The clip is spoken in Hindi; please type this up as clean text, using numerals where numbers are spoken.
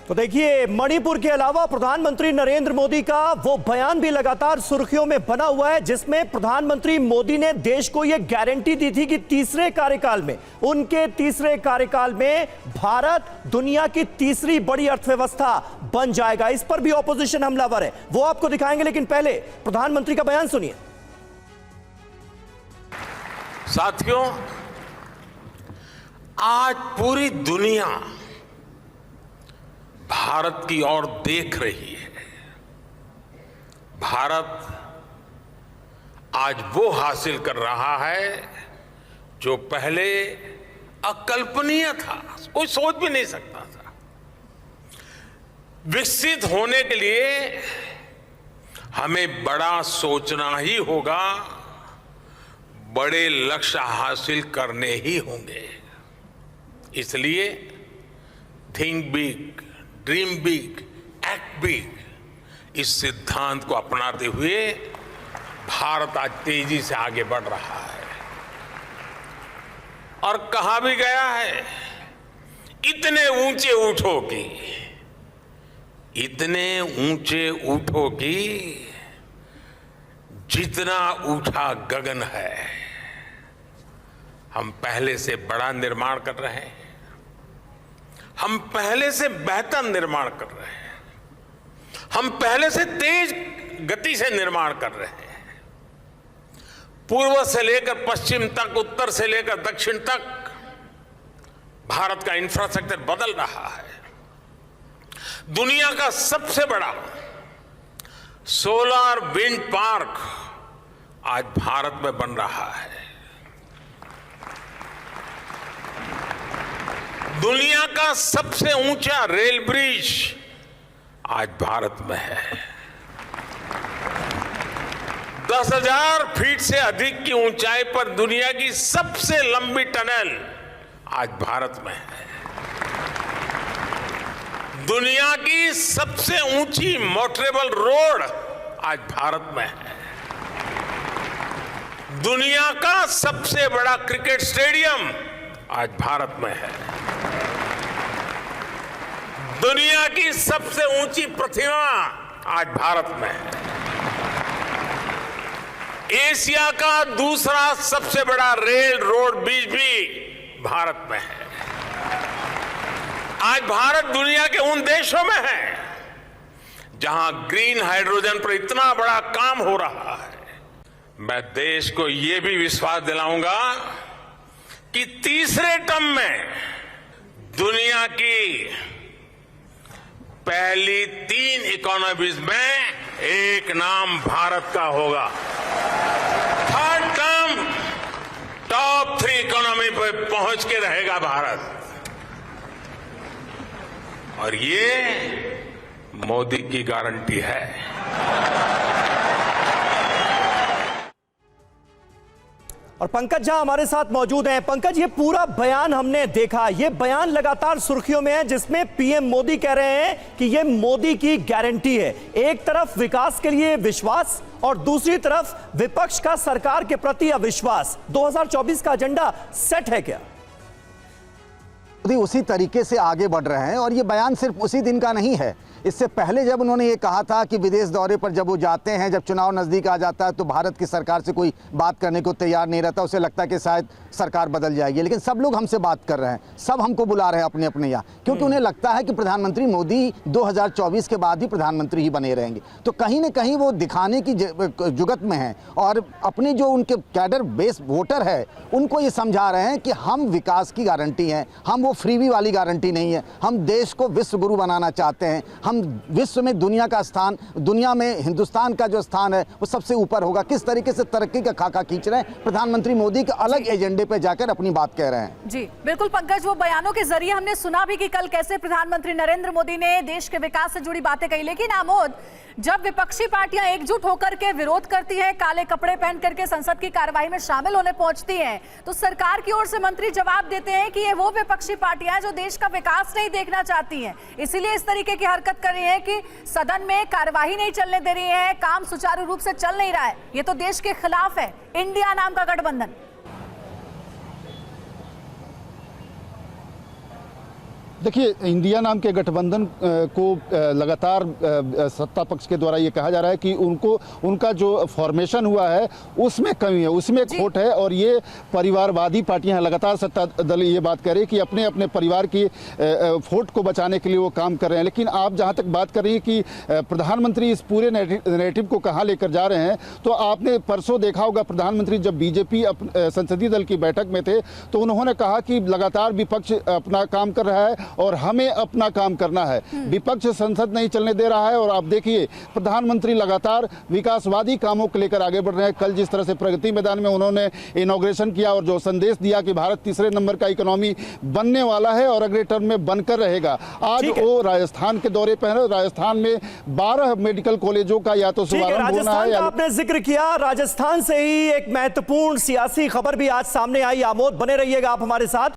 तो देखिए, मणिपुर के अलावा प्रधानमंत्री नरेंद्र मोदी का वो बयान भी लगातार सुर्खियों में बना हुआ है, जिसमें प्रधानमंत्री मोदी ने देश को यह गारंटी दी थी कि तीसरे कार्यकाल में, उनके तीसरे कार्यकाल में भारत दुनिया की तीसरी बड़ी अर्थव्यवस्था बन जाएगा। इस पर भी ऑपोजिशन हमलावर है, वो आपको दिखाएंगे, लेकिन पहले प्रधानमंत्री का बयान सुनिए। साथियों, आज पूरी दुनिया भारत की ओर देख रही है। भारत आज वो हासिल कर रहा है जो पहले अकल्पनीय था, कोई सोच भी नहीं सकता था। विकसित होने के लिए हमें बड़ा सोचना ही होगा, बड़े लक्ष्य हासिल करने ही होंगे। इसलिए think big, dream big, act big, इस सिद्धांत को अपनाते हुए भारत आज तेजी से आगे बढ़ रहा है। और कहा भी गया है, इतने ऊंचे उठो कि, इतने ऊंचे उठो कि जितना उठा गगन है। हम पहले से बड़ा निर्माण कर रहे हैं, हम पहले से बेहतर निर्माण कर रहे हैं, हम पहले से तेज गति से निर्माण कर रहे हैं। पूर्व से लेकर पश्चिम तक, उत्तर से लेकर दक्षिण तक भारत का इंफ्रास्ट्रक्चर बदल रहा है। दुनिया का सबसे बड़ा सोलर विंड पार्क आज भारत में बन रहा है। दुनिया का सबसे ऊंचा रेल ब्रिज आज भारत में है। 10,000 फीट से अधिक की ऊंचाई पर दुनिया की सबसे लंबी टनल आज भारत में है। दुनिया की सबसे ऊंची मोटरेबल रोड आज भारत में है। दुनिया का सबसे बड़ा क्रिकेट स्टेडियम आज भारत में है। दुनिया की सबसे ऊंची प्रतिमा आज भारत में है। एशिया का दूसरा सबसे बड़ा रेल रोड ब्रिज भी भारत में है। आज भारत दुनिया के उन देशों में है जहां ग्रीन हाइड्रोजन पर इतना बड़ा काम हो रहा है। मैं देश को यह भी विश्वास दिलाऊंगा कि तीसरे टर्म में दुनिया की पहली 3 इकोनॉमीज में एक नाम भारत का होगा। थर्ड टर्म टॉप 3 इकोनॉमी पर पहुंच के रहेगा भारत। और ये मोदी की गारंटी है। और पंकज झा हमारे साथ मौजूद हैं। पंकज, ये पूरा बयान हमने देखा, ये बयान लगातार सुर्खियों में है, जिसमें पीएम मोदी कह रहे हैं कि ये मोदी की गारंटी है। एक तरफ विकास के लिए विश्वास और दूसरी तरफ विपक्ष का सरकार के प्रति अविश्वास। 2024 का एजेंडा सेट है क्या? उसी तरीके से आगे बढ़ रहे हैं। और ये बयान सिर्फ उसी दिन का नहीं है। इससे पहले जब उन्होंने ये कहा था कि विदेश दौरे पर जब वो जाते हैं, जब चुनाव नज़दीक आ जाता है तो भारत की सरकार से कोई बात करने को तैयार नहीं रहता, उसे लगता है कि शायद सरकार बदल जाएगी। लेकिन सब लोग हमसे बात कर रहे हैं, सब हमको बुला रहे हैं अपने अपने यहाँ, क्योंकि उन्हें लगता है कि प्रधानमंत्री मोदी 2024 के बाद ही प्रधानमंत्री ही बने रहेंगे। तो कहीं ना कहीं वो दिखाने की जुगत में हैं और अपने जो उनके कैडर बेस वोटर है उनको ये समझा रहे हैं कि हम विकास की गारंटी हैं, हम वो फ्रीबी वाली गारंटी नहीं है। हम देश को विश्व गुरु बनाना चाहते हैं। हम विश्व में दुनिया का स्थान, दुनिया में हिंदुस्तान का जो स्थान है वो सबसे ऊपर होगा। किस तरीके से तरक्की का खाका खींच रहे हैं, प्रधानमंत्री मोदी के अलग एजेंडे पे जाकर अपनी बात कह रहे हैं। जी बिल्कुल पंकज, वो बयानों के जरिए हमने सुना भी कि कल कैसे प्रधानमंत्री नरेंद्र मोदी ने देश के विकास से जुड़ी बातें कही। लेकिन आमोद, जब विपक्षी पार्टियां एकजुट होकर के विरोध करती हैं, काले कपड़े पहन करके संसद की कार्रवाई में शामिल होने पहुंचती हैं, तो सरकार की ओर से मंत्री जवाब देते हैं कि ये वो विपक्षी पार्टियां जो देश का विकास नहीं देखना चाहती हैं, इसीलिए इस तरीके की हरकत कर रही हैं कि सदन में कार्यवाही नहीं चलने दे रही है, काम सुचारू रूप से चल नहीं रहा है। ये तो देश के खिलाफ है, इंडिया नाम का गठबंधन। देखिए, इंडिया नाम के गठबंधन को लगातार सत्ता पक्ष के द्वारा ये कहा जा रहा है कि उनका जो फॉर्मेशन हुआ है उसमें कमी है, उसमें खोट है, और ये परिवारवादी पार्टियां हैं। लगातार सत्ता दल ये बात कर रही है कि अपने अपने परिवार की वोट को बचाने के लिए वो काम कर रहे हैं। लेकिन आप जहां तक बात कर रही है कि प्रधानमंत्री इस पूरे नैरेटिव को कहाँ लेकर जा रहे हैं, तो आपने परसों देखा होगा प्रधानमंत्री जब बीजेपी संसदीय दल की बैठक में थे तो उन्होंने कहा कि लगातार विपक्ष अपना काम कर रहा है और हमें अपना काम करना है, विपक्ष संसद नहीं चलने दे रहा है। और आप देखिए प्रधानमंत्री लगातार विकासवादी कामों को लेकर आगे बढ़ रहे हैं। कल जिस तरह से प्रगति मैदान में उन्होंने इनॉग्रेशन किया और जो संदेश दिया कि भारत तीसरे नंबर का इकोनॉमी बनने वाला है और अगले टर्म में बनकर रहेगा, आज वो राजस्थान के दौरे पर है। राजस्थान में 12 मेडिकल कॉलेजों का या तो शुभारंभ होना राजस्थान है का आपने जिक्र किया, राजस्थान से ही एक महत्वपूर्ण सियासी खबर भी आज सामने आई। आमोद, बने रहिएगा आप हमारे साथ।